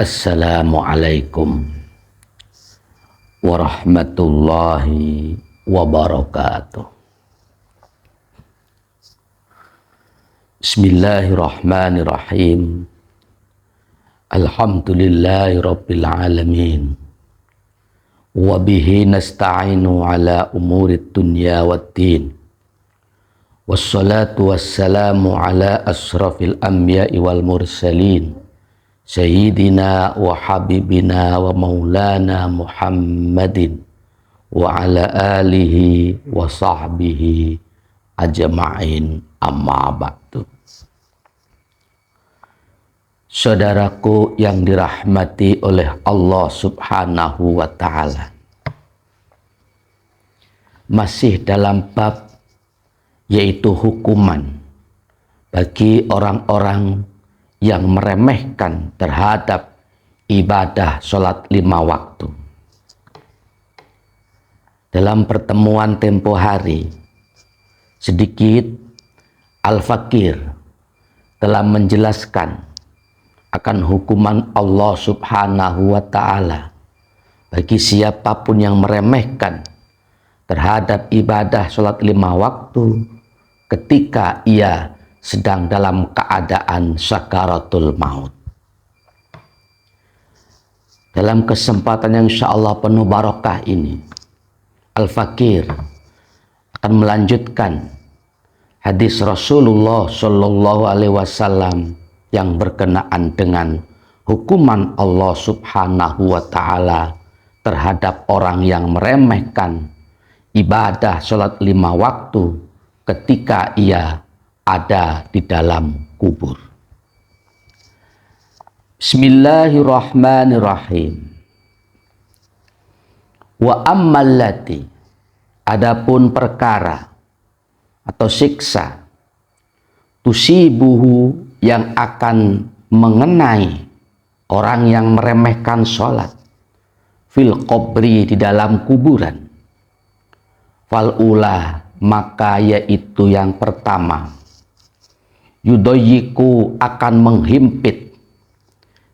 Assalamualaikum warahmatullahi wabarakatuh. Bismillahirrahmanirrahim. Alhamdulillahi rabbil alamin. Wa bihi nasta'inu ala umurid dunya waddin. Wassalatu wassalamu ala asrafil anbiya'i wal mursalin. Sayyidina wa habibina wa maulana Muhammadin wa ala alihi wa sahbihi ajma'in, amma ba'du. Saudaraku yang dirahmati oleh Allah subhanahu wa ta'ala, masih dalam bab yaitu hukuman bagi orang-orang yang meremehkan terhadap ibadah sholat 5 waktu. Dalam pertemuan tempo hari, sedikit Al-Fakir telah menjelaskan akan hukuman Allah subhanahu wa ta'ala bagi siapapun yang meremehkan terhadap ibadah sholat 5 waktu ketika ia sedang dalam keadaan sakaratul maut. Dalam kesempatan yang insyaallah penuh barokah ini, Al-Fakir akan melanjutkan hadis Rasulullah Shallallahu Alaihi Wasallam yang berkenaan dengan hukuman Allah subhanahu wa ta'ala terhadap orang yang meremehkan ibadah sholat 5 waktu ketika ia ada di dalam kubur. Bismillahirrahmanirrahim. Wa ammallati, adapun perkara atau siksa, tusibuhu, yang akan mengenai orang yang meremehkan sholat, fil qabri, di dalam kuburan, fal ula, maka yaitu yang pertama, yudoyiku, akan menghimpit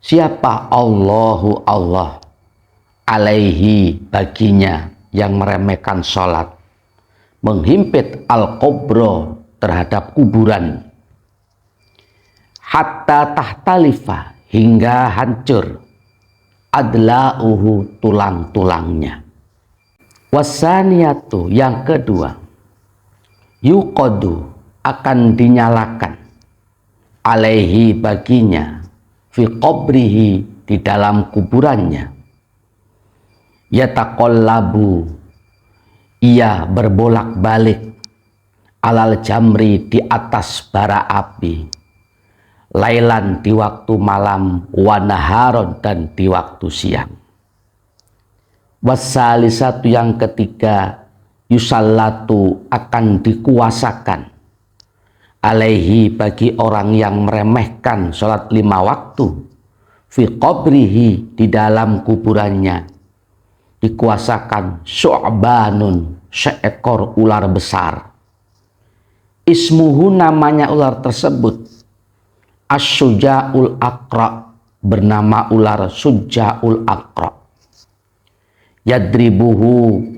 siapa Allahu Allah alaihi, baginya yang meremehkan sholat, menghimpit al-qabro, terhadap kuburan, hatta tahtalifa, hingga hancur, adla'uhu, tulang-tulangnya. Wasaniyatu, yang kedua, yuqadu, akan dinyalakan, alaihi, baginya, fi qabrihi, di dalam kuburannya, yataqallabu, ia berbolak-balik, alal jamri, di atas bara api, lailan, di waktu malam, wa naharon, dan di waktu siang. Wasalisatu, yang ketiga, yusallatu, akan dikuasakan, alaihi, bagi orang yang meremehkan sholat 5 waktu, fi qabrihi, di dalam kuburannya, dikuasakan syu'banun, seekor ular besar. Ismuhu, namanya ular tersebut, as-suja'ul aqra, bernama ular suja'ul aqra. Yadribuhu,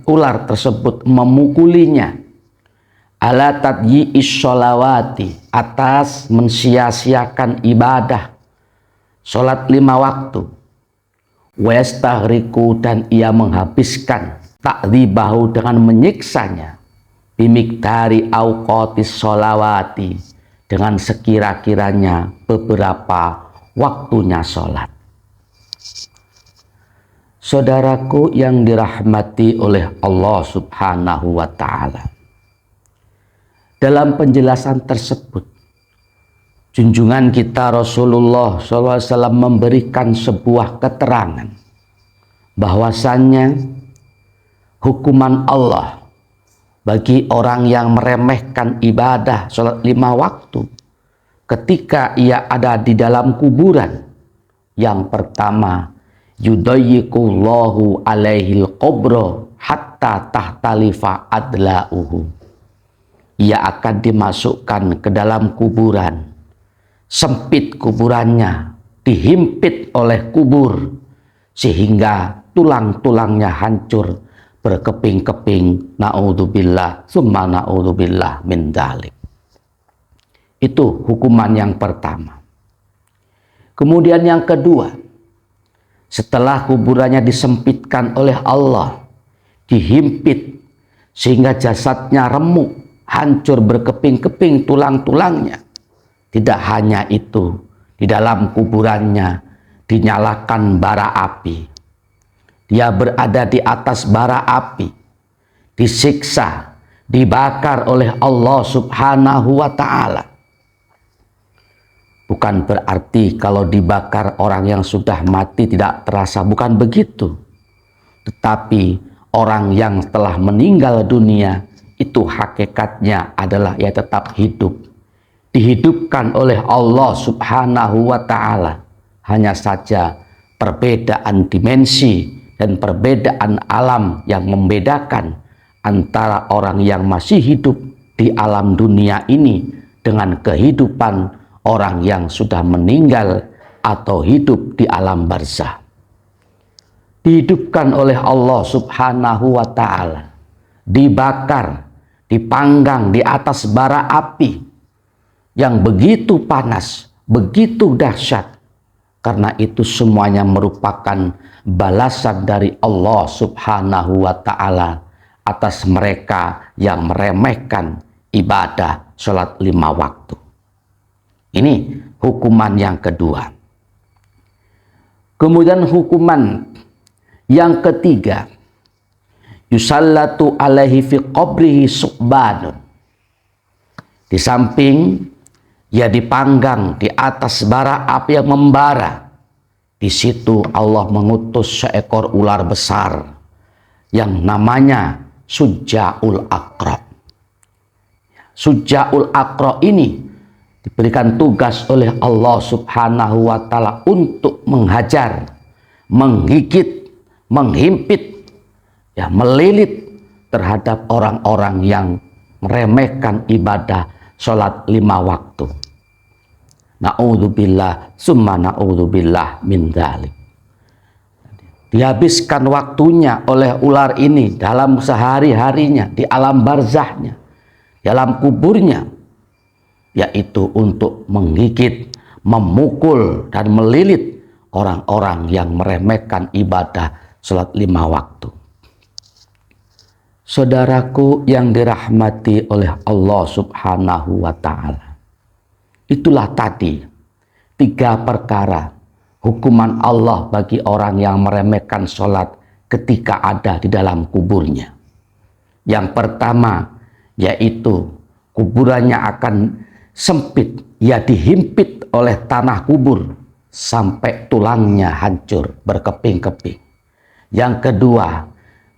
ular tersebut memukulinya, ala tadyi'is sholawati, atas mensia-siakan ibadah sholat 5 waktu, wastahriku, dan ia menghabiskan ta'dzibahu, dengan menyiksanya, bimiqdari awqatis sholawati, dengan sekira-kiranya beberapa waktunya sholat. Saudaraku yang dirahmati oleh Allah subhanahu wa ta'ala, dalam penjelasan tersebut, junjungan kita Rasulullah SAW memberikan sebuah keterangan bahwasannya hukuman Allah bagi orang yang meremehkan ibadah sholat 5 waktu ketika ia ada di dalam kuburan, yang pertama, yudayyikullahu alaihil qabro hatta tahtalifa adla'uhu, ia akan dimasukkan ke dalam kuburan, sempit kuburannya, dihimpit oleh kubur sehingga tulang-tulangnya hancur berkeping-keping. Naudzubillah summa naudzubillah min dzalik. Itu hukuman yang pertama. Kemudian yang kedua, setelah kuburannya disempitkan oleh Allah, dihimpit sehingga jasadnya remuk, hancur berkeping-keping tulang-tulangnya. Tidak hanya itu, di dalam kuburannya dinyalakan bara api. Dia berada di atas bara api, disiksa, dibakar oleh Allah Subhanahu wa Ta'ala. Bukan berarti kalau dibakar orang yang sudah mati tidak terasa, bukan begitu. Tetapi orang yang telah meninggal dunia itu hakikatnya adalah ia tetap hidup, dihidupkan oleh Allah Subhanahu wa Ta'ala. Hanya saja perbedaan dimensi dan perbedaan alam yang membedakan antara orang yang masih hidup di alam dunia ini dengan kehidupan orang yang sudah meninggal atau hidup di alam barzah. Dihidupkan oleh Allah Subhanahu wa Ta'ala, dibakar, dipanggang di atas bara api yang begitu panas, begitu dahsyat. Karena itu semuanya merupakan balasan dari Allah Subhanahu wa Ta'ala atas mereka yang meremehkan ibadah sholat 5 waktu. Ini hukuman yang kedua. Kemudian hukuman yang ketiga, yusallatu alaihi fi qabrihi su'banun. Di samping ia dipanggang di atas bara api yang membara. Di situ Allah mengutus seekor ular besar yang namanya Suja'ul Aqra. Suja'ul Aqra ini diberikan tugas oleh Allah Subhanahu wa Ta'ala untuk menghajar, menggigit, menghimpit, melilit terhadap orang-orang yang meremehkan ibadah sholat 5 waktu. Na'udzubillah summa na'udzubillah min dzalik. Dihabiskan waktunya oleh ular ini dalam sehari-harinya di alam barzahnya, dalam kuburnya, yaitu untuk menggigit, memukul dan melilit orang-orang yang meremehkan ibadah sholat 5 waktu. Saudaraku yang dirahmati oleh Allah Subhanahu wa Ta'ala, itulah tadi 3 perkara hukuman Allah bagi orang yang meremehkan sholat ketika ada di dalam kuburnya. Yang pertama yaitu kuburannya akan sempit, ia dihimpit oleh tanah kubur sampai tulangnya hancur berkeping-keping. Yang kedua,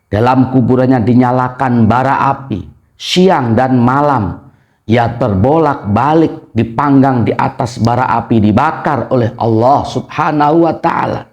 dalam kuburannya dinyalakan bara api siang dan malam. Ia terbolak-balik, dipanggang di atas bara api, dibakar oleh Allah Subhanahu wa Ta'ala.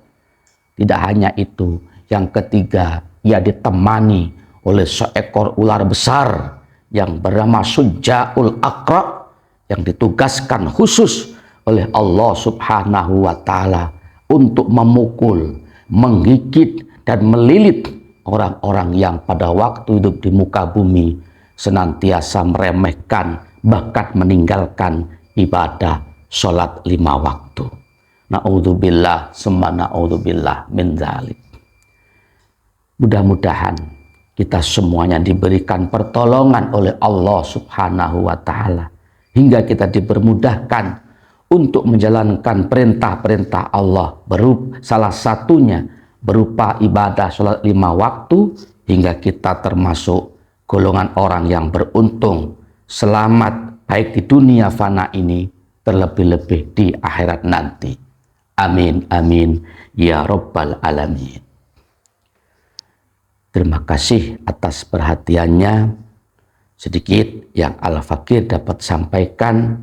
Tidak hanya itu, yang ketiga, ia ditemani oleh seekor ular besar yang bernama Suja'ul Aqra, yang ditugaskan khusus oleh Allah Subhanahu wa Ta'ala untuk memukul, menggigit dan melilit orang-orang yang pada waktu hidup di muka bumi senantiasa meremehkan, bahkan meninggalkan ibadah sholat 5 waktu. Na'udzubillah summa na'udzubillah min dzalik. Mudah-mudahan kita semuanya diberikan pertolongan oleh Allah Subhanahu wa Ta'ala hingga kita dipermudahkan untuk menjalankan perintah-perintah Allah, salah satunya berupa ibadah sholat 5 waktu, hingga kita termasuk golongan orang yang beruntung, selamat baik di dunia fana ini, terlebih-lebih di akhirat nanti. Amin, amin, ya Rabbal Alamin. Terima kasih atas perhatiannya. Sedikit yang Al-Fakir dapat sampaikan.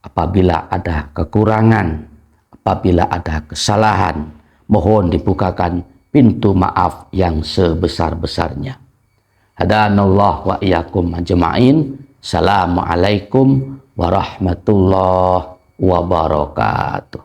Apabila ada kekurangan, apabila ada kesalahan, mohon dibukakan pintu maaf yang sebesar-besarnya. Hadanallah wa iyyakum ajma'in. Assalamualaikum warahmatullahi wabarakatuh.